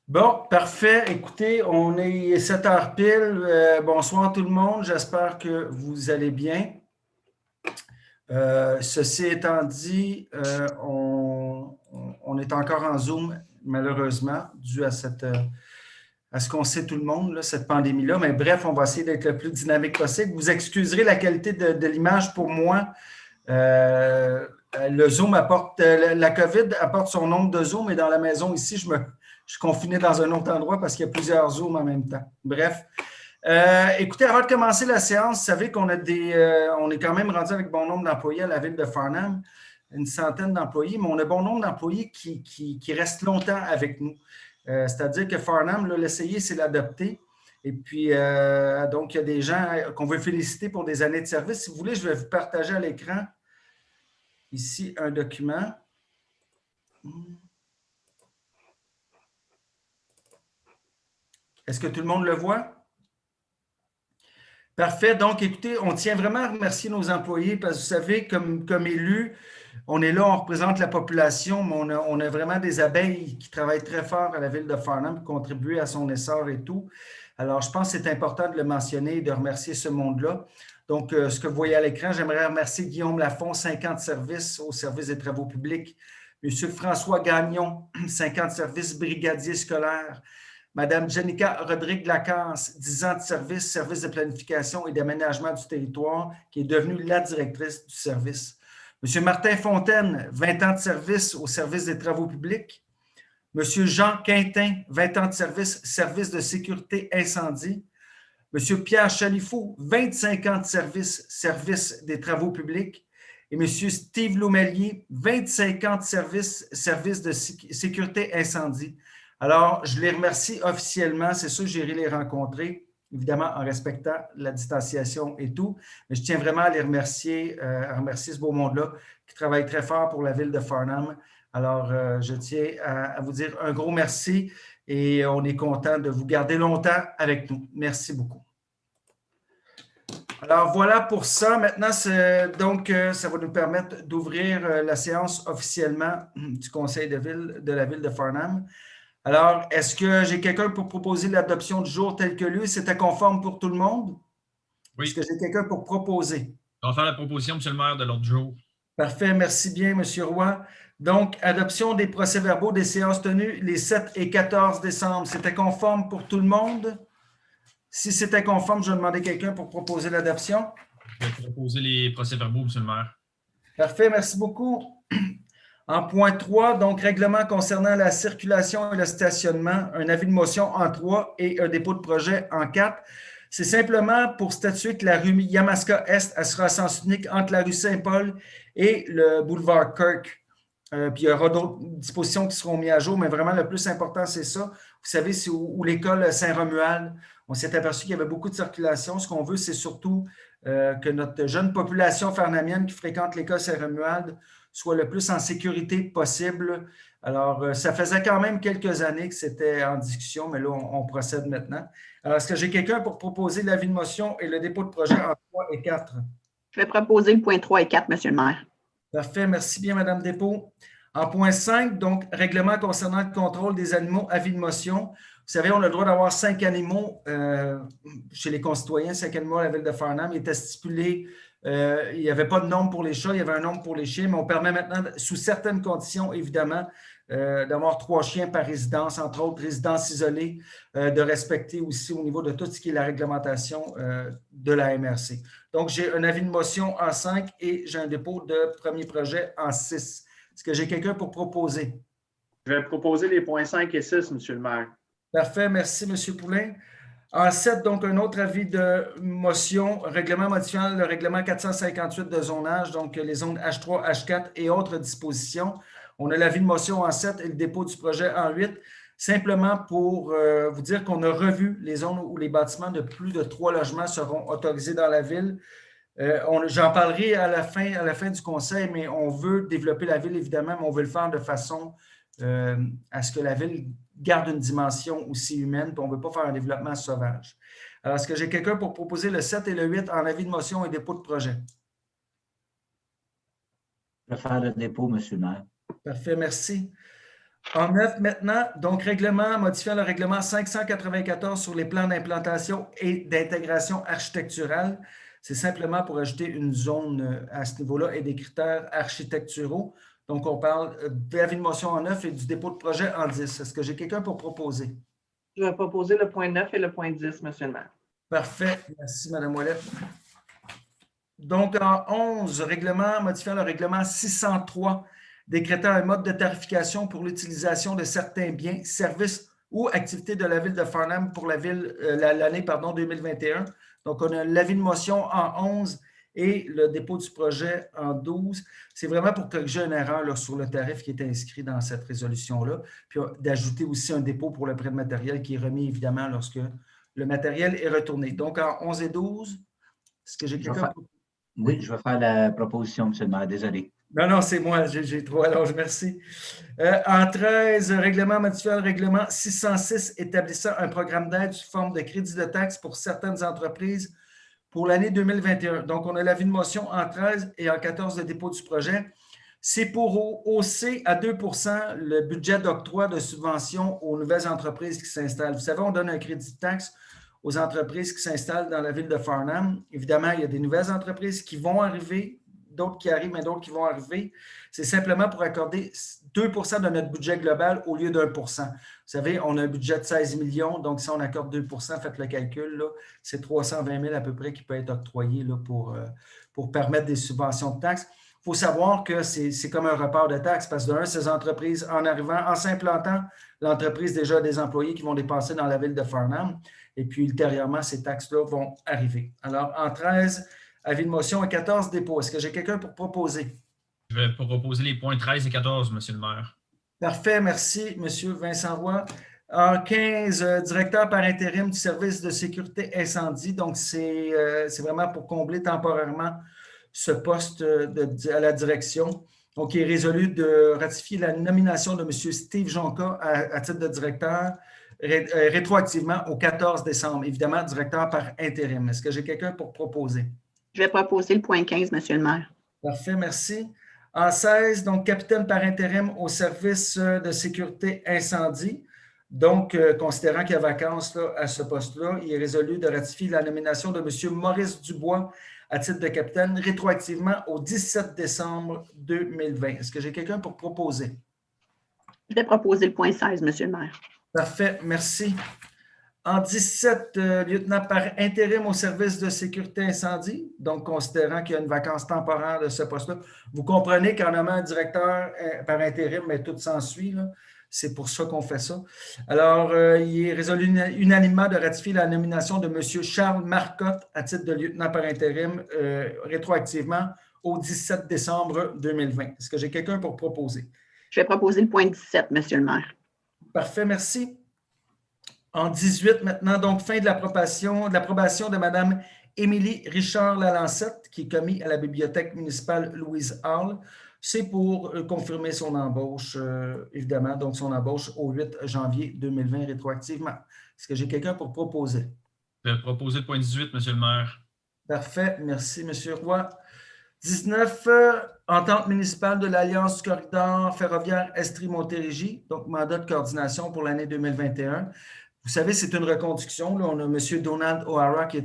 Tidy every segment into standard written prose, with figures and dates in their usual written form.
Bon, parfait. Écoutez, on est 7 heures pile. Bonsoir tout le monde. J'espère que vous allez bien. Ceci étant dit, on est encore en Zoom, malheureusement, dû à à ce qu'on sait tout le monde, là, cette pandémie-là. Mais bref, on va essayer d'être le plus dynamique possible. Vous excuserez la qualité de l'image pour moi. Le Zoom apporte, la COVID apporte son nombre de Zoom, et dans la maison ici, je suis confiné dans un autre endroit parce qu'il y a plusieurs Zooms en même temps. Bref. Écoutez, avant de commencer la séance, vous savez qu'on a on est quand même rendu avec bon nombre d'employés à la ville de Farnham, une centaine d'employés, mais on a bon nombre d'employés qui restent longtemps avec nous. C'est-à-dire que Farnham, l'essayer, c'est l'adopter. Et puis, donc, il y a des gens qu'on veut féliciter pour des années de service. Si vous voulez, je vais vous partager à l'écran ici un document. Est-ce que tout le monde le voit? Parfait. Donc, écoutez, on tient vraiment à remercier nos employés parce que vous savez, comme élus, on est là, on représente la population, mais on a vraiment des abeilles qui travaillent très fort à la ville de Farnham pour contribuer à son essor et tout. Alors, je pense que c'est important de le mentionner et de remercier ce monde-là. Donc, ce que vous voyez à l'écran, j'aimerais remercier Guillaume Lafont, 50 services au service des travaux publics. Monsieur François Gagnon, 50 services brigadier scolaire. Madame Jenica Rodrigue-Lacasse, 10 ans de service de planification et d'aménagement du territoire, qui est devenue la directrice du service. Monsieur Martin Fontaine, 20 ans de service des travaux publics. Monsieur Jean Quintin, 20 ans de service de sécurité incendie. Monsieur Pierre Chalifou, 25 ans de service des travaux publics. Et Monsieur Steve Lomellier, 25 ans de service de sécurité incendie. Alors, je les remercie officiellement. C'est sûr que j'irai les rencontrer, évidemment en respectant la distanciation et tout. Mais je tiens vraiment à les remercier, ce beau monde-là qui travaille très fort pour la ville de Farnham. Alors, je tiens à vous dire un gros merci et on est content de vous garder longtemps avec nous. Merci beaucoup. Alors voilà pour ça. Maintenant, donc, ça va nous permettre d'ouvrir la séance officiellement du Conseil de ville de la ville de Farnham. Alors, est-ce que j'ai quelqu'un pour proposer l'adoption du jour tel que lu? C'était conforme pour tout le monde? Est-ce Oui. que j'ai quelqu'un pour proposer? On va faire la proposition, M. le maire, de l'ordre du jour. Parfait, merci bien, M. Roy. Donc, adoption des procès-verbaux des séances tenues les 7 et 14 décembre. C'était conforme pour tout le monde? Si c'était conforme, je vais demander quelqu'un pour proposer l'adoption. Je vais proposer les procès-verbaux, M. le maire. Parfait, merci beaucoup. En point 3, donc règlement concernant la circulation et le stationnement, un avis de motion en 3 et un dépôt de projet en 4. C'est simplement pour statuer que la rue Yamaska Est elle sera à sens unique entre la rue Saint-Paul et le boulevard Kirk. Puis il y aura d'autres dispositions qui seront mises à jour, mais vraiment le plus important, c'est ça. Vous savez, c'est où l'école Saint-Romuald. On s'est aperçu qu'il y avait beaucoup de circulation. Ce qu'on veut, c'est surtout que notre jeune population farnamienne qui fréquente l'école Saint-Romuald soit le plus en sécurité possible. Alors, ça faisait quand même quelques années que c'était en discussion, mais là, on procède maintenant. Alors, est-ce que j'ai quelqu'un pour proposer l'avis de motion et le dépôt de projet en 3 et 4? Je vais proposer le point 3 et 4, M. le maire. Parfait, merci bien, Mme Despaux. En point 5, donc, règlement concernant le contrôle des animaux, avis de motion. Vous savez, on a le droit d'avoir 5 animaux chez les concitoyens, 5 animaux à la ville de Farnham. Il était stipulé, il n'y avait pas de nombre pour les chats, il y avait un nombre pour les chiens, mais on permet maintenant, sous certaines conditions, évidemment, d'avoir 3 chiens par résidence, entre autres résidence isolée, de respecter aussi au niveau de tout ce qui est la réglementation de la MRC. Donc, j'ai un avis de motion en 5 et j'ai un dépôt de premier projet en 6. Est-ce que j'ai quelqu'un pour proposer? Je vais proposer les points 5 et 6, M. le maire. Parfait, merci, M. Poulain. En 7, donc, un autre avis de motion, règlement modifiant le règlement 458 de zonage, donc les zones H3, H4 et autres dispositions. On a l'avis de motion en 7 et le dépôt du projet en 8. Simplement pour vous dire qu'on a revu les zones où les bâtiments de plus de 3 logements seront autorisés dans la ville. J'en parlerai à la fin du conseil, mais on veut développer la ville, évidemment, mais on veut le faire de façon à ce que la ville garde une dimension aussi humaine, puis on ne veut pas faire un développement sauvage. Alors, est-ce que j'ai quelqu'un pour proposer le 7 et le 8 en avis de motion et dépôt de projet? Je vais faire le dépôt, M. le maire. Parfait, merci. En 9 maintenant, donc règlement, modifiant le règlement 594 sur les plans d'implantation et d'intégration architecturale. C'est simplement pour ajouter une zone à ce niveau-là et des critères architecturaux. Donc, on parle d'avis de motion en 9 et du dépôt de projet en 10. Est-ce que j'ai quelqu'un pour proposer? Je vais proposer le point 9 et le point 10, Monsieur le maire. Parfait. Merci, Mme Ouellette. Donc, en 11, règlement, modifiant le règlement 603, décrétant un mode de tarification pour l'utilisation de certains biens, services ou activités de la ville de Farnham pour l'année 2021. Donc, on a l'avis de motion en 11 et le dépôt du projet en 12. C'est vraiment pour corriger une erreur là, sur le tarif qui est inscrit dans cette résolution-là, puis d'ajouter aussi un dépôt pour le prêt de matériel qui est remis évidemment lorsque le matériel est retourné. Donc, en 11 et 12, est-ce que j'ai quelqu'un pour... Oui, je vais faire la proposition, M. le maire. Désolé. Non, c'est moi, j'ai trop allongé, merci. En 13, règlement modifiant le règlement 606 établissant un programme d'aide sous forme de crédit de taxe pour certaines entreprises pour l'année 2021. Donc, on a l'avis de motion en 13 et en 14 de dépôt du projet. C'est pour hausser à 2 le budget d'octroi de subventions aux nouvelles entreprises qui s'installent. Vous savez, on donne un crédit de taxe aux entreprises qui s'installent dans la ville de Farnham. Évidemment, il y a des nouvelles entreprises qui vont arriver, d'autres qui arrivent, mais d'autres qui vont arriver. C'est simplement pour accorder 2 de notre budget global au lieu d'1 Vous savez, on a un budget de 16 millions, donc si on accorde 2 faites le calcul, c'est 320 000 à peu près qui peut être octroyé là, pour permettre des subventions de taxes. Il faut savoir que c'est comme un report de taxes parce que d'un, ces entreprises, en arrivant, en s'implantant, l'entreprise déjà a des employés qui vont dépenser dans la ville de Farnham. Et puis, ultérieurement, ces taxes-là vont arriver. Alors, en 13, avis de motion et 14, dépôt. Est-ce que j'ai quelqu'un pour proposer? Je vais proposer les points 13 et 14, Monsieur le maire. Parfait, merci, M. Vincent Roy. En 15, directeur par intérim du service de sécurité incendie. Donc, c'est vraiment pour combler temporairement ce poste à la direction. Donc, il est résolu de ratifier la nomination de M. Steve Jonca à titre de directeur rétroactivement au 14 décembre. Évidemment, directeur par intérim. Est-ce que j'ai quelqu'un pour proposer? Je vais proposer le point 15, Monsieur le maire. Parfait, merci. En 16, donc, capitaine par intérim au service de sécurité incendie. Donc, considérant qu'il y a vacances là, à ce poste-là, il est résolu de ratifier la nomination de M. Maurice Dubois à titre de capitaine rétroactivement au 17 décembre 2020. Est-ce que j'ai quelqu'un pour proposer? Je vais proposer le point 16, Monsieur le maire. Parfait, merci. En 17, lieutenant par intérim au service de sécurité incendie, donc considérant qu'il y a une vacance temporaire de ce poste-là. Vous comprenez qu'en nommant un directeur par intérim, mais tout s'ensuit, là. C'est pour ça qu'on fait ça. Alors, il est résolu unanimement de ratifier la nomination de M. Charles Marcotte à titre de lieutenant par intérim rétroactivement au 17 décembre 2020. Est-ce que j'ai quelqu'un pour proposer? Je vais proposer le point 17, Monsieur le maire. Parfait, merci. En 18, maintenant, donc, fin de l'approbation de Mme Émilie Richard-Lalancette, qui est commis à la bibliothèque municipale Louise Hall. C'est pour confirmer son embauche, évidemment, donc son embauche au 8 janvier 2020 rétroactivement. Est-ce que j'ai quelqu'un pour proposer? Je vais proposer le point 18, Monsieur le maire. Parfait, merci, M. Roy. 19, entente municipale de l'Alliance du corridor ferroviaire Estrie-Montérégie, donc mandat de coordination pour l'année 2021. Vous savez, c'est une reconduction. Là, on a M. Donald O'Hara qui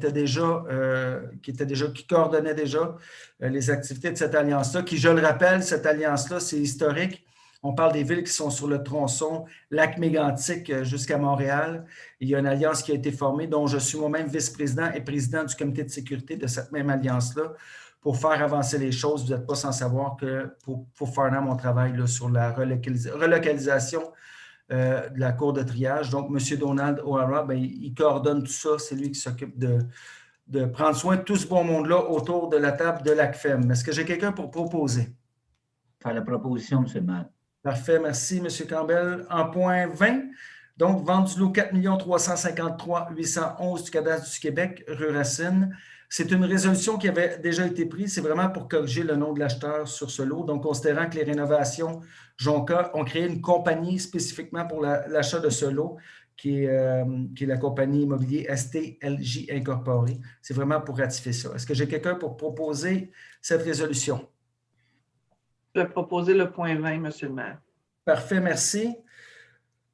coordonnait déjà les activités de cette alliance-là, qui, je le rappelle, cette alliance-là, c'est historique. On parle des villes qui sont sur le tronçon Lac-Mégantic jusqu'à Montréal. Il y a une alliance qui a été formée, dont je suis moi-même vice-président et président du comité de sécurité de cette même alliance-là. Pour faire avancer les choses, vous n'êtes pas sans savoir que pour Farnham, on travaille là, sur la relocalisation de la cour de triage. Donc, M. Donald O'Hara, il coordonne tout ça. C'est lui qui s'occupe de prendre soin de tout ce bon monde-là autour de la table de l'ACFEM. Est-ce que j'ai quelqu'un pour proposer? Faire la proposition, M. le maire. Parfait, merci, M. Campbell. En point 20, donc, vente du lot 4 353 811 du cadastre du Québec, rue Racine. C'est une résolution qui avait déjà été prise. C'est vraiment pour corriger le nom de l'acheteur sur ce lot. Donc, considérant que les rénovations Jonca ont créé une compagnie spécifiquement pour l'achat de ce lot, qui est la compagnie immobilier STLJ Incorporée. C'est vraiment pour ratifier ça. Est-ce que j'ai quelqu'un pour proposer cette résolution? Je vais proposer le point 20, Monsieur le maire. Parfait, merci.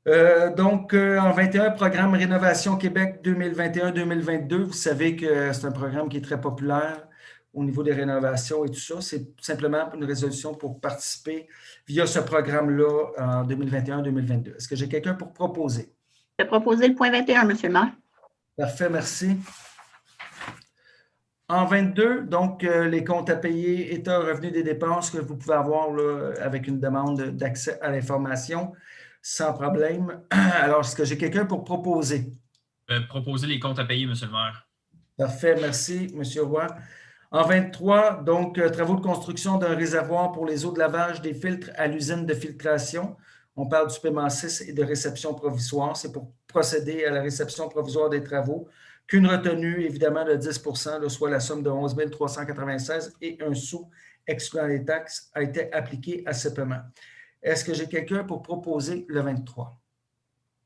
En 21, programme Rénovation Québec 2021-2022, vous savez que c'est un programme qui est très populaire au niveau des rénovations et tout ça. C'est tout simplement une résolution pour participer via ce programme-là en 2021-2022. Est-ce que j'ai quelqu'un pour proposer? Je vais proposer le point 21, Monsieur le maire. Parfait, merci. En 22, les comptes à payer, État, revenus des dépenses que vous pouvez avoir là, avec une demande d'accès à l'information. Sans problème. Alors, est-ce que j'ai quelqu'un pour proposer? Proposer les comptes à payer, Monsieur le maire. Parfait, merci, M. Roy. En 23, travaux de construction d'un réservoir pour les eaux de lavage des filtres à l'usine de filtration. On parle du paiement 6 et de réception provisoire. C'est pour procéder à la réception provisoire des travaux. Qu'une retenue, évidemment, de 10 là, soit la somme de 11 396 et un sou, excluant les taxes, a été appliqué à ce paiement. Est-ce que j'ai quelqu'un pour proposer le 23?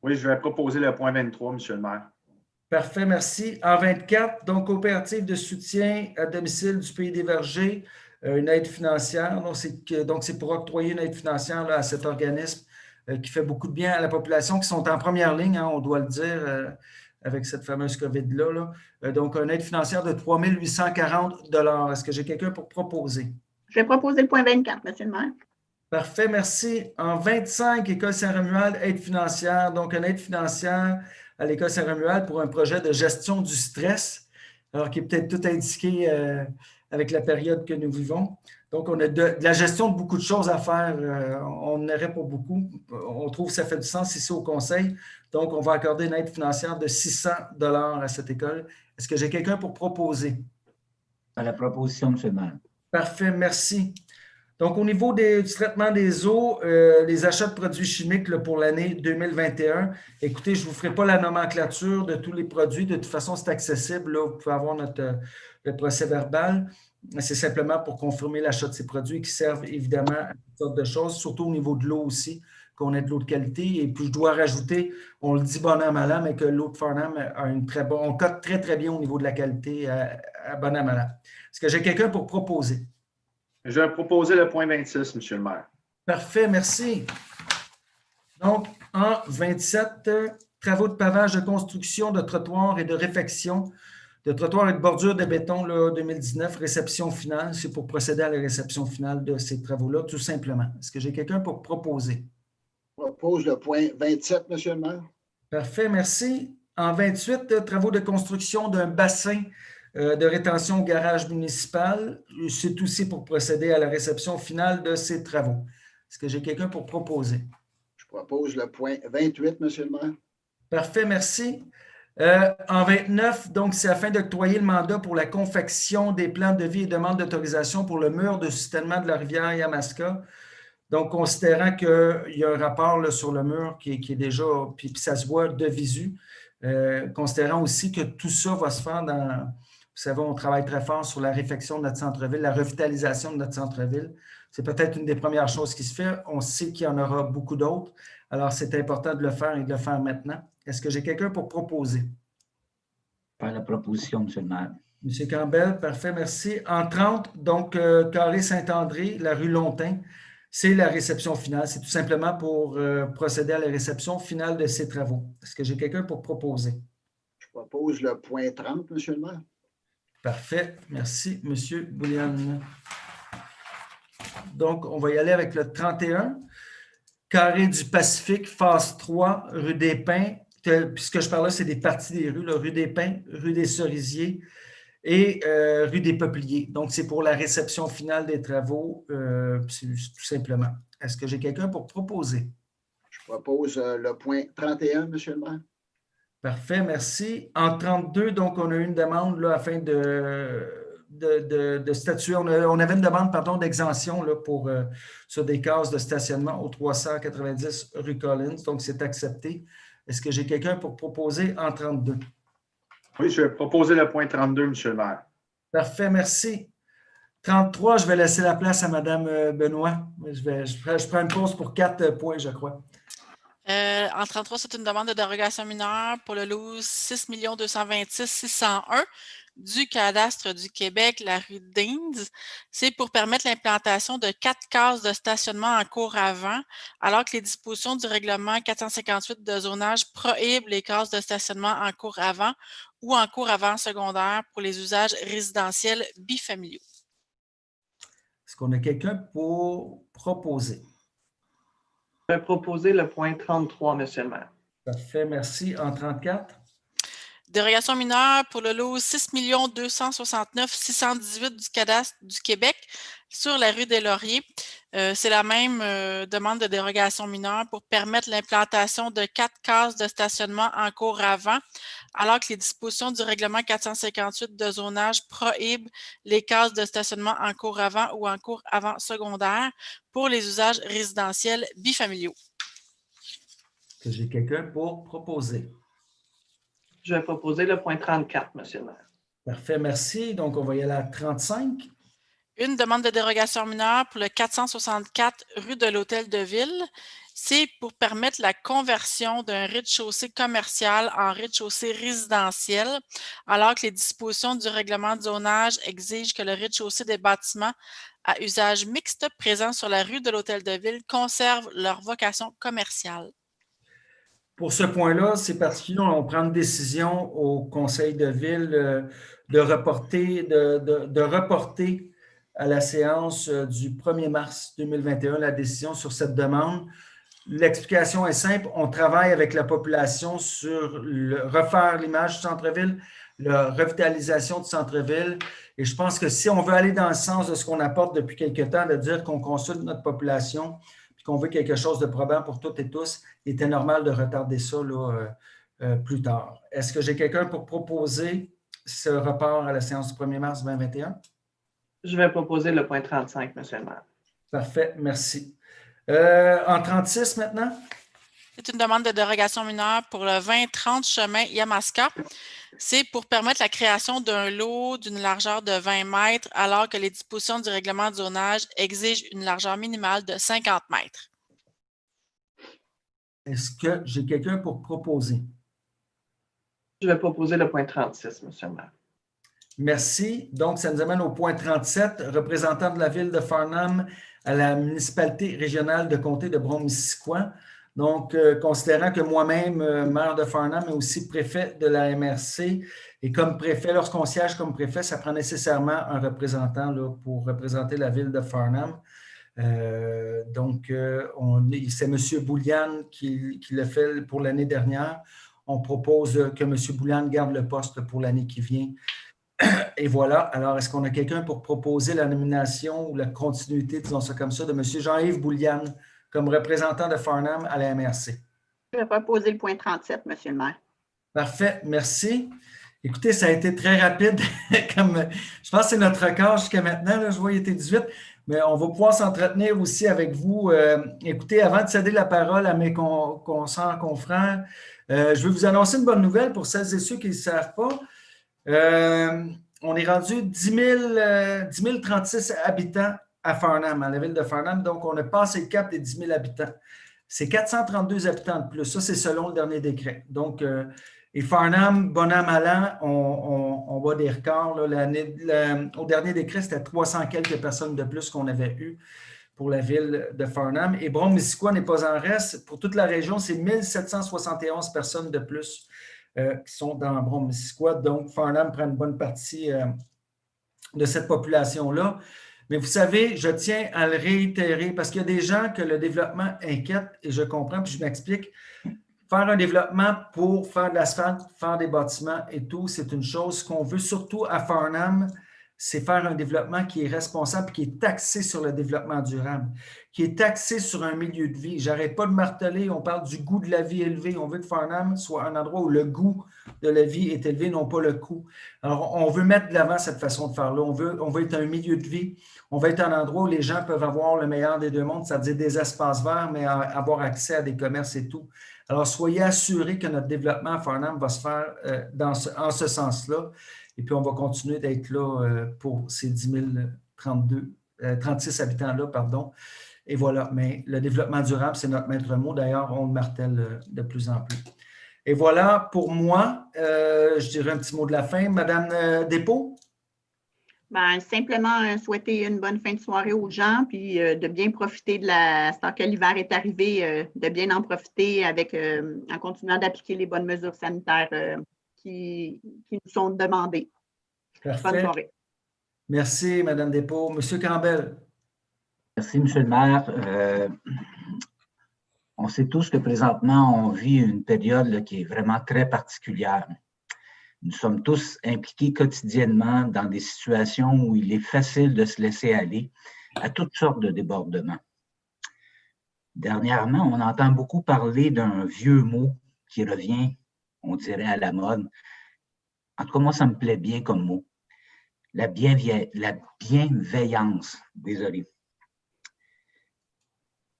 Oui, je vais proposer le point 23, Monsieur le maire. Parfait, merci. En 24, coopérative de soutien à domicile du Pays des Vergers, une aide financière. Donc, c'est pour octroyer une aide financière là, à cet organisme qui fait beaucoup de bien à la population, qui sont en première ligne, hein, on doit le dire, avec cette fameuse COVID-là. Donc, une aide financière de 3 840 $. Est-ce que j'ai quelqu'un pour proposer? Je vais proposer le point 24, Monsieur le maire. Parfait, merci. En 25, École Saint-Romuald, aide financière. Donc, une aide financière à l'École Saint-Romuald pour un projet de gestion du stress, alors qui est peut-être tout indiqué avec la période que nous vivons. Donc, on a de la gestion de beaucoup de choses à faire. On en aurait pour beaucoup. On trouve que ça fait du sens ici au Conseil. Donc, on va accorder une aide financière de 600 $ à cette école. Est-ce que j'ai quelqu'un pour proposer? À la proposition, M. le maire. Parfait, merci. Donc, au niveau du traitement des eaux, les achats de produits chimiques là, pour l'année 2021, écoutez, je ne vous ferai pas la nomenclature de tous les produits. De toute façon, c'est accessible. Là, vous pouvez avoir le procès-verbal. C'est simplement pour confirmer l'achat de ces produits qui servent évidemment à toutes sortes de choses, surtout au niveau de l'eau aussi, qu'on ait de l'eau de qualité. Et puis, je dois rajouter, on le dit bon an, mal an, mais que l'eau de Farnham a une très bonne, on cote très, très bien au niveau de la qualité à bon an, mal an. Est-ce que j'ai quelqu'un pour proposer? Je vais proposer le point 26, Monsieur le maire. Parfait, merci. Donc, en 27, travaux de pavage de construction de trottoirs et de réfection, de trottoirs et de bordures de béton là, 2019, réception finale. C'est pour procéder à la réception finale de ces travaux-là, tout simplement. Est-ce que j'ai quelqu'un pour proposer? Je propose le point 27, Monsieur le maire. Parfait, merci. En 28, travaux de construction d'un bassin de rétention au garage municipal. C'est aussi pour procéder à la réception finale de ces travaux. Est-ce que j'ai quelqu'un pour proposer? Je propose le point 28, Monsieur le maire. Parfait, merci. En 29, donc, c'est afin d'octroyer le mandat pour la confection des plans de devis et demande d'autorisation pour le mur de soutènement de la rivière Yamaska. Donc, considérant qu'il y a un rapport là, sur le mur qui est déjà, puis ça se voit de visu, considérant aussi que tout ça va se faire dans... Vous savez, on travaille très fort sur la réfection de notre centre-ville, la revitalisation de notre centre-ville. C'est peut-être une des premières choses qui se fait. On sait qu'il y en aura beaucoup d'autres. Alors, c'est important de le faire et de le faire maintenant. Est-ce que j'ai quelqu'un pour proposer? Par la proposition, M. le maire. M. Campbell, parfait, merci. En 30, donc, Carré Saint-André, la rue Lontin, c'est la réception finale. C'est tout simplement pour procéder à la réception finale de ces travaux. Est-ce que j'ai quelqu'un pour proposer? Je propose le point 30, Monsieur le maire. Parfait. Merci, M. Boulian. Donc, on va y aller avec le 31. Carré du Pacifique, phase 3, rue des Pins. Puis ce que je parle là, c'est des parties des rues, là, rue des Pins, rue des Cerisiers et rue des Peupliers. Donc, c'est pour la réception finale des travaux, tout simplement. Est-ce que j'ai quelqu'un pour proposer? Je propose le point 31, Monsieur le maire. Parfait, merci. En 32, donc, on a eu une demande là, afin de statuer. On avait une demande, pardon, d'exemption là, sur des cases de stationnement au 390 rue Collins. Donc, c'est accepté. Est-ce que j'ai quelqu'un pour proposer en 32? Oui, je vais proposer le point 32, Monsieur le maire. Parfait, merci. 33, je vais laisser la place à Mme Benoît. Je prends une pause pour 4 points, je crois. En 33, c'est une demande de dérogation mineure pour le lot 6 226 601 du cadastre du Québec, la rue d'Indes. C'est pour permettre l'implantation de 4 cases de stationnement en cours avant, alors que les dispositions du règlement 458 de zonage prohibent les cases de stationnement en cours avant ou en cours avant secondaire pour les usages résidentiels bifamiliaux. Est-ce qu'on a quelqu'un pour proposer? Je vais proposer le point 33, Monsieur le maire. Parfait, merci. En 34? Dérogation mineure pour le lot 6 269 618 du cadastre du Québec sur la rue des Lauriers. C'est la même demande de dérogation mineure pour permettre l'implantation de 4 cases de stationnement en cours avant, alors que les dispositions du règlement 458 de zonage prohibent les cases de stationnement en cours avant ou en cours avant secondaire pour les usages résidentiels bifamiliaux. Est-ce que j'ai quelqu'un pour proposer? Je vais proposer le point 34, Monsieur le maire. Parfait, merci. Donc, on va y aller à 35. Une demande de dérogation mineure pour le 464 rue de l'Hôtel de Ville. C'est pour permettre la conversion d'un rez-de-chaussée commercial en rez-de-chaussée résidentiel, alors que les dispositions du règlement de zonage exigent que le rez-de-chaussée des bâtiments à usage mixte présents sur la rue de l'Hôtel de Ville conservent leur vocation commerciale. Pour ce point-là, c'est particulier. On prend une décision au conseil de ville de reporter à la séance du 1er mars 2021 la décision sur cette demande. L'explication est simple. On travaille avec la population sur refaire l'image du centre-ville, la revitalisation du centre-ville. Et je pense que si on veut aller dans le sens de ce qu'on apporte depuis quelque temps, de dire qu'on consulte notre population, qu'on veut quelque chose de probant pour toutes et tous, il était normal de retarder ça là, plus tard. Est-ce que j'ai quelqu'un pour proposer ce report à la séance du 1er mars 2021? Je vais proposer le point 35, Monsieur le maire. Parfait, merci. En 36 maintenant? C'est une demande de dérogation mineure pour le 20-30 chemin Yamaska. C'est pour permettre la création d'un lot d'une largeur de 20 mètres, alors que les dispositions du règlement de zonage exigent une largeur minimale de 50 mètres. Est-ce que j'ai quelqu'un pour proposer? Je vais proposer le point 36, Monsieur le maire. Merci. Donc, ça nous amène au point 37, représentant de la ville de Farnham à la municipalité régionale de comté de Brome-Missisquoi. Donc, considérant que moi-même, maire de Farnham, mais aussi préfet de la MRC, et comme préfet, lorsqu'on siège comme préfet, ça prend nécessairement un représentant là, pour représenter la ville de Farnham. C'est M. Boulian qui l'a fait pour l'année dernière. On propose que M. Boulian garde le poste pour l'année qui vient. Et voilà. Alors, est-ce qu'on a quelqu'un pour proposer la nomination ou la continuité, disons ça comme ça, de M. Jean-Yves Boulian comme représentant de Farnham à la MRC? Je vais proposer le point 37, Monsieur le maire. Parfait, merci. Écoutez, ça a été très rapide. Je pense que c'est notre record jusqu'à maintenant. Là, je vois qu'il était 18, mais on va pouvoir s'entretenir aussi avec vous. Écoutez, avant de céder la parole à mes consoeurs, confrères, je vais vous annoncer une bonne nouvelle pour celles et ceux qui ne le savent pas. On est rendu 10 036 habitants à Farnham, à la ville de Farnham. Donc, on a passé le cap des 10 000 habitants. C'est 432 habitants de plus. Ça, c'est selon le dernier décret. Donc, et Farnham, bon an, mal an, on voit des records. Là. Au dernier décret, c'était 300 quelques personnes de plus qu'on avait eu pour la ville de Farnham. Et Brome-Missisquoi n'est pas en reste. Pour toute la région, c'est 1771 personnes de plus qui sont dans Brome-Missisquoi. Donc, Farnham prend une bonne partie de cette population-là. Mais vous savez, je tiens à le réitérer parce qu'il y a des gens que le développement inquiète et je comprends, puis je m'explique. Faire un développement pour faire de l'asphalte, faire des bâtiments et tout, c'est une chose. Ce qu'on veut surtout à Farnham, c'est faire un développement qui est responsable, qui est axé sur le développement durable, qui est axé sur un milieu de vie. Je n'arrête pas de marteler, on parle du goût de la vie élevé. On veut que Farnham soit un endroit où le goût de la vie est élevé, non pas le coût. Alors, on veut mettre de l'avant cette façon de faire-là. On veut être un milieu de vie. On veut être un endroit où les gens peuvent avoir le meilleur des deux mondes, c'est-à-dire des espaces verts, mais avoir accès à des commerces et tout. Alors, soyez assurés que notre développement à Farnham va se faire en ce sens-là. Et puis, on va continuer d'être là pour ces 10 036 habitants-là, pardon. Et voilà. Mais le développement durable, c'est notre maître mot. D'ailleurs, on le martèle de plus en plus. Et voilà, pour moi, je dirais un petit mot de la fin. Madame Despaux? Ben, simplement souhaiter une bonne fin de soirée aux gens, puis de bien profiter de tant que l'hiver est arrivé, de bien en profiter en continuant d'appliquer les bonnes mesures sanitaires qui nous sont demandées. Bonne Parfait. soirée. Merci, Madame Despaux. Monsieur Campbell? Merci, M. le maire. On sait tous que présentement, on vit une période là, qui est vraiment très particulière. Nous sommes tous impliqués quotidiennement dans des situations où il est facile de se laisser aller à toutes sortes de débordements. Dernièrement, on entend beaucoup parler d'un vieux mot qui revient, on dirait, à la mode. En tout cas, moi, ça me plaît bien comme mot. La bienveillance. Désolé.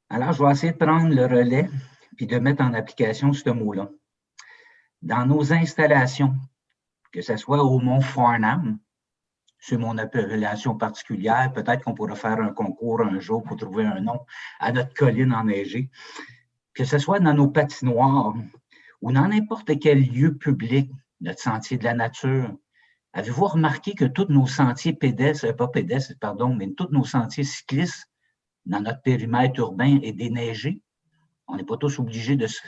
Alors, je vais essayer de prendre le relais puis de mettre en application ce mot-là. Dans nos installations, que ce soit au Mont Farnham, c'est mon appellation particulière, peut-être qu'on pourra faire un concours un jour pour trouver un nom à notre colline enneigée, que ce soit dans nos patinoires ou dans n'importe quel lieu public, notre sentier de la nature. Avez-vous remarqué que tous nos sentiers pédestres, mais tous nos sentiers cyclistes dans notre périmètre urbain est déneigé? On n'est pas tous obligés de se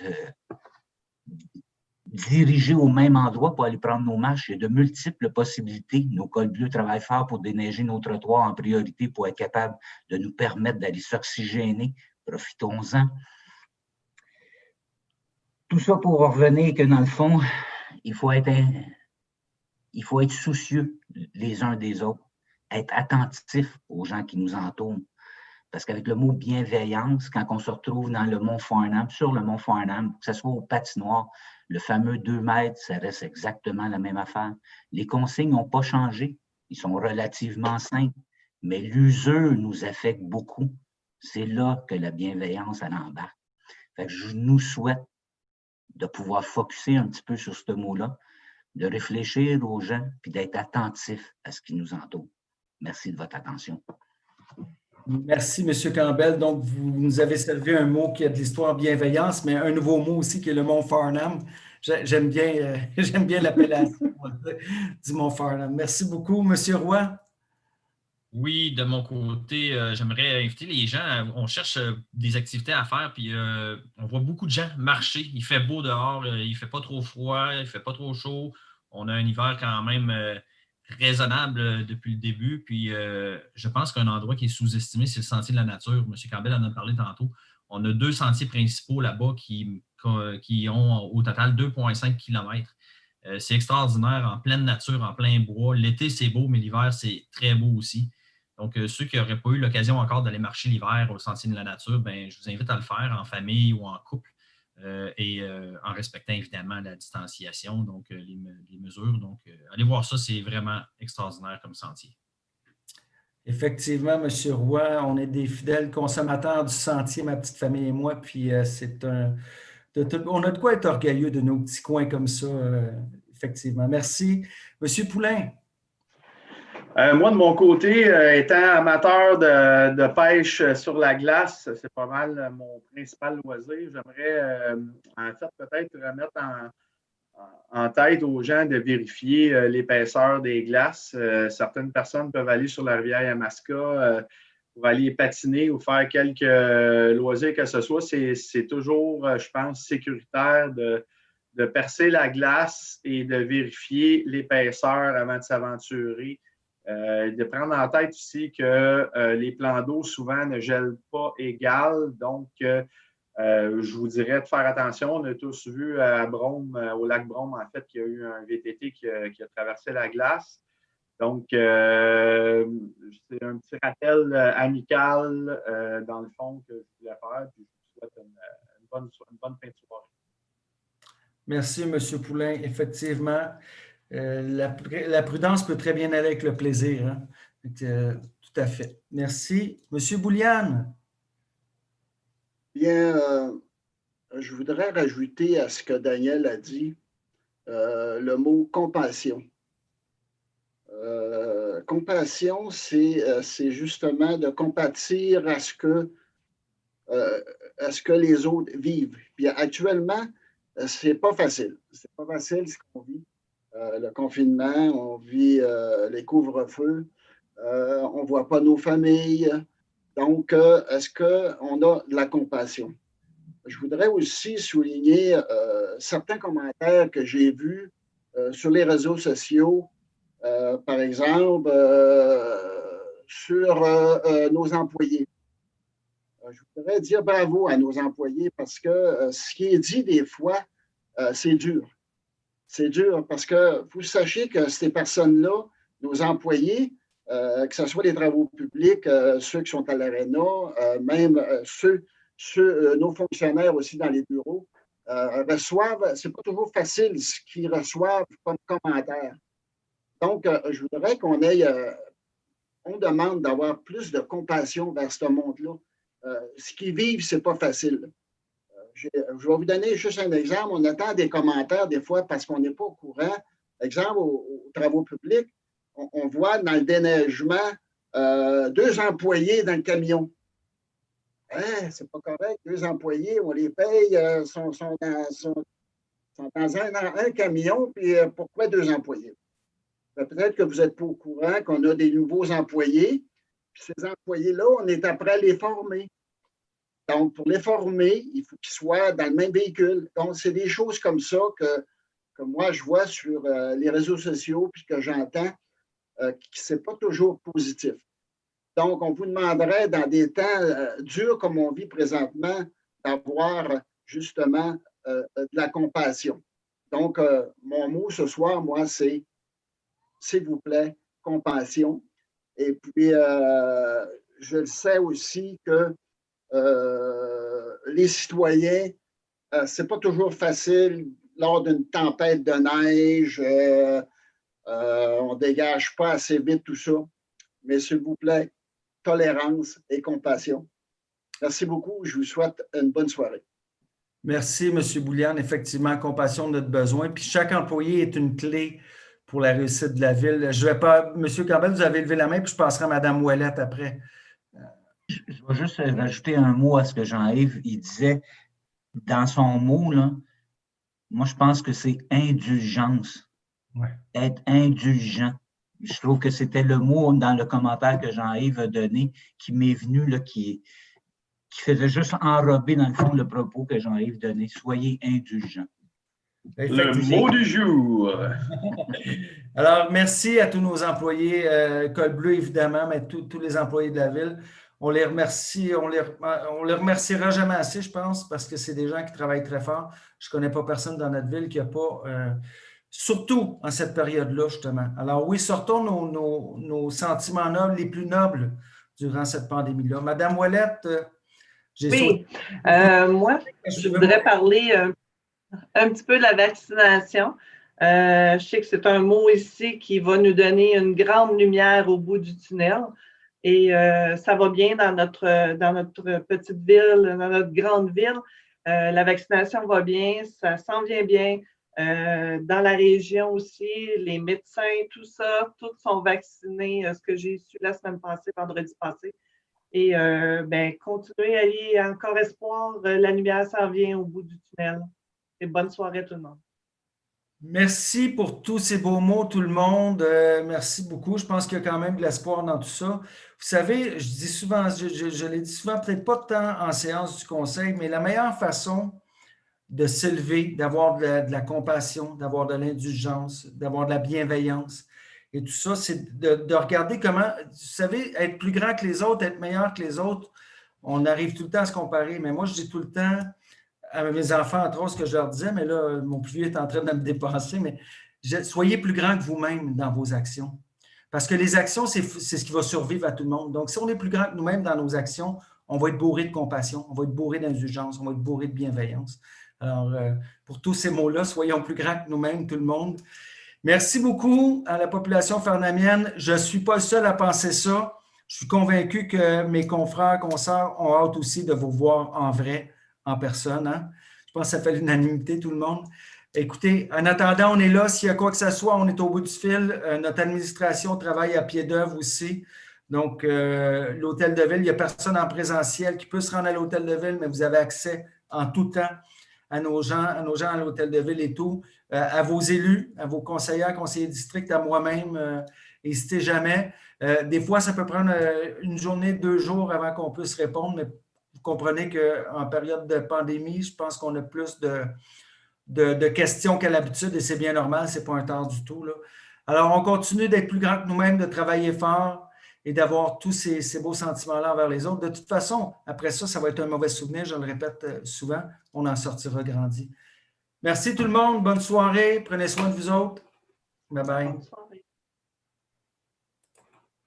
diriger au même endroit pour aller prendre nos marches. Il y a de multiples possibilités. Nos cols bleus travaillent fort pour déneiger nos trottoirs en priorité pour être capables de nous permettre d'aller s'oxygéner. Profitons-en. Tout ça pour revenir que dans le fond, il faut être soucieux les uns des autres, être attentif aux gens qui nous entourent. Parce qu'avec le mot bienveillance, quand on se retrouve dans le Mont Farnham, sur le Mont Farnham, que ce soit au patinoire, le fameux 2 mètres, ça reste exactement la même affaire. Les consignes n'ont pas changé. Ils sont relativement simples, mais l'usure nous affecte beaucoup. C'est là que la bienveillance, elle embarque. Fait que je nous souhaite de pouvoir focusser un petit peu sur ce mot-là, de réfléchir aux gens, puis d'être attentif à ce qui nous entoure. Merci de votre attention. Merci, M. Campbell. Donc, vous nous avez servi un mot qui a de l'histoire bienveillance, mais un nouveau mot aussi qui est le Mont Farnham. J'aime bien l'appellation du Mont Farnham. Merci beaucoup, M. Roy. Oui, de mon côté, j'aimerais inviter les gens. On cherche des activités à faire, puis on voit beaucoup de gens marcher. Il fait beau dehors, il ne fait pas trop froid, il ne fait pas trop chaud. On a un hiver quand même raisonnable depuis le début. Puis je pense qu'un endroit qui est sous-estimé, c'est le sentier de la nature. M. Campbell en a parlé tantôt. On a 2 sentiers principaux là-bas qui ont au total 2,5 km. C'est extraordinaire, en pleine nature, en plein bois. L'été, c'est beau, mais l'hiver, c'est très beau aussi. Donc, ceux qui n'auraient pas eu l'occasion encore d'aller marcher l'hiver au sentier de la nature, bien, je vous invite à le faire en famille ou en couple et en respectant évidemment la distanciation, donc les mesures. Donc, allez voir ça, c'est vraiment extraordinaire comme sentier. Effectivement, M. Roy, on est des fidèles consommateurs du sentier, ma petite famille et moi, puis on a de quoi être orgueilleux de nos petits coins comme ça, effectivement. Merci. M. Poulain. Moi, de mon côté, étant amateur de pêche sur la glace, c'est pas mal mon principal loisir. J'aimerais, en fait, peut-être remettre en tête aux gens de vérifier l'épaisseur des glaces. Certaines personnes peuvent aller sur la rivière Yamaska pour aller patiner ou faire quelques loisirs que ce soit. C'est toujours, je pense, sécuritaire de percer la glace et de vérifier l'épaisseur avant de s'aventurer. De prendre en tête aussi que les plans d'eau souvent ne gèlent pas égal. Donc, je vous dirais de faire attention. On a tous vu à Brome, au lac Brome, en fait, qu'il y a eu un VTT qui a traversé la glace. Donc, c'est un petit rappel amical, dans le fond, que je voulais faire. Puis je vous souhaite une bonne fin de soirée. Merci, M. Poulain. Effectivement, la prudence peut très bien aller avec le plaisir. Hein? Tout à fait. Merci. M. Bouliane. Bien, je voudrais rajouter à ce que Daniel a dit le mot compassion. Compassion, c'est justement de compatir à ce que les autres vivent. Puis actuellement, c'est pas facile. C'est pas facile ce qu'on vit. Le confinement, on vit les couvre-feux, on ne voit pas nos familles. Donc, est-ce qu'on a de la compassion? Je voudrais aussi souligner certains commentaires que j'ai vus sur les réseaux sociaux, par exemple, sur nos employés. Je voudrais dire bravo à nos employés parce que ce qui est dit des fois, c'est dur. C'est dur parce que vous sachiez que ces personnes-là, nos employés, que ce soit les travaux publics, ceux qui sont à l'ARENA, même nos fonctionnaires aussi dans les bureaux, reçoivent, c'est pas toujours facile ce qu'ils reçoivent comme commentaire. Donc, je voudrais on demande d'avoir plus de compassion vers ce monde-là. Ce qu'ils vivent, c'est pas facile. Je vais vous donner juste un exemple. On attend des commentaires des fois parce qu'on n'est pas au courant. Exemple, aux travaux publics, on voit dans le déneigement 2 employés dans le camion. Hein, c'est pas correct. 2 employés, on les paye, sont dans un camion, puis pourquoi 2 employés? Peut-être que vous n'êtes pas au courant qu'on a des nouveaux employés, puis ces employés-là, on est après à les former. Donc, pour les former, il faut qu'ils soient dans le même véhicule. Donc, c'est des choses comme ça que moi, je vois sur les réseaux sociaux puis que j'entends qui ce n'est pas toujours positif. Donc, on vous demanderait, dans des temps durs comme on vit présentement, d'avoir justement de la compassion. Donc, mon mot ce soir, moi, c'est, s'il vous plaît, compassion. Et puis, je le sais aussi que les citoyens, c'est pas toujours facile lors d'une tempête de neige, on dégage pas assez vite tout ça, mais s'il vous plaît, tolérance et compassion. Merci beaucoup, je vous souhaite une bonne soirée. Merci, M. Bouliane. Effectivement, compassion de notre besoin. Puis chaque employé est une clé pour la réussite de la ville. Je vais pas, M. Campbell, vous avez levé la main, puis je passerai à Mme Ouellette après. Je vais juste rajouter un mot à ce que Jean-Yves il disait. Dans son mot, là, moi, je pense que c'est indulgence. Ouais. Être indulgent. Je trouve que c'était le mot dans le commentaire que Jean-Yves a donné qui m'est venu, là, qui faisait juste enrober, dans le fond, le propos que Jean-Yves donnait. Soyez indulgents. Le mot du jour. Alors, merci à tous nos employés, Col Bleu, évidemment, mais tous les employés de la ville. On les remercie, on les remerciera jamais assez, je pense, parce que c'est des gens qui travaillent très fort. Je ne connais pas personne dans notre ville qui n'a pas, surtout en cette période-là, justement. Alors oui, sortons nos sentiments nobles, les plus nobles durant cette pandémie-là. Madame Ouellette, oui, moi, je voudrais parler un petit peu de la vaccination. Je sais que c'est un mot ici qui va nous donner une grande lumière au bout du tunnel. Et ça va bien dans notre petite ville, dans notre grande ville. La vaccination va bien, ça s'en vient bien. Dans la région aussi, les médecins, tout ça, tous sont vaccinés, ce que j'ai su la semaine passée, vendredi passé. Et continuez à y avoir encore espoir. La lumière s'en vient au bout du tunnel. Et bonne soirée à tout le monde. Merci pour tous ces beaux mots, tout le monde. Merci beaucoup. Je pense qu'il y a quand même de l'espoir dans tout ça. Vous savez, je dis souvent, je l'ai dit souvent, peut-être pas tant en séance du conseil, mais la meilleure façon de s'élever, d'avoir de la compassion, d'avoir de l'indulgence, d'avoir de la bienveillance et tout ça, c'est de regarder comment, vous savez, être plus grand que les autres, être meilleur que les autres, on arrive tout le temps à se comparer, mais moi, je dis tout le temps à mes enfants, entre autres, ce que je leur disais, mais là, mon plus vieux est en train de me dépasser, mais soyez plus grand que vous-même dans vos actions. Parce que les actions, c'est ce qui va survivre à tout le monde. Donc, si on est plus grand que nous-mêmes dans nos actions, on va être bourré de compassion, on va être bourré d'indulgence, on va être bourré de bienveillance. Alors, pour tous ces mots-là, soyons plus grands que nous-mêmes, tout le monde. Merci beaucoup à la population farnamienne. Je ne suis pas le seul à penser ça. Je suis convaincu que mes confrères, consoeurs ont hâte aussi de vous voir en vrai, en personne. Hein? Je pense que ça fait l'unanimité, tout le monde. Écoutez, en attendant, on est là. S'il y a quoi que ce soit, on est au bout du fil. Notre administration travaille à pied d'œuvre aussi. Donc, l'hôtel de ville, il n'y a personne en présentiel qui peut se rendre à l'hôtel de ville, mais vous avez accès en tout temps à nos gens à l'Hôtel de Ville et tout, à vos élus, à vos conseillers district, à moi-même. N'hésitez jamais. Des fois, ça peut prendre une journée, 2 jours avant qu'on puisse répondre, mais vous comprenez qu'en période de pandémie, je pense qu'on a plus de questions qu'à l'habitude et c'est bien normal, ce n'est pas un tort du tout, là. Alors, on continue d'être plus grand que nous-mêmes, de travailler fort et d'avoir tous ces beaux sentiments-là envers les autres. De toute façon, après ça, ça va être un mauvais souvenir, je le répète souvent, on en sortira grandi. Merci tout le monde, bonne soirée, prenez soin de vous autres. Bye bye.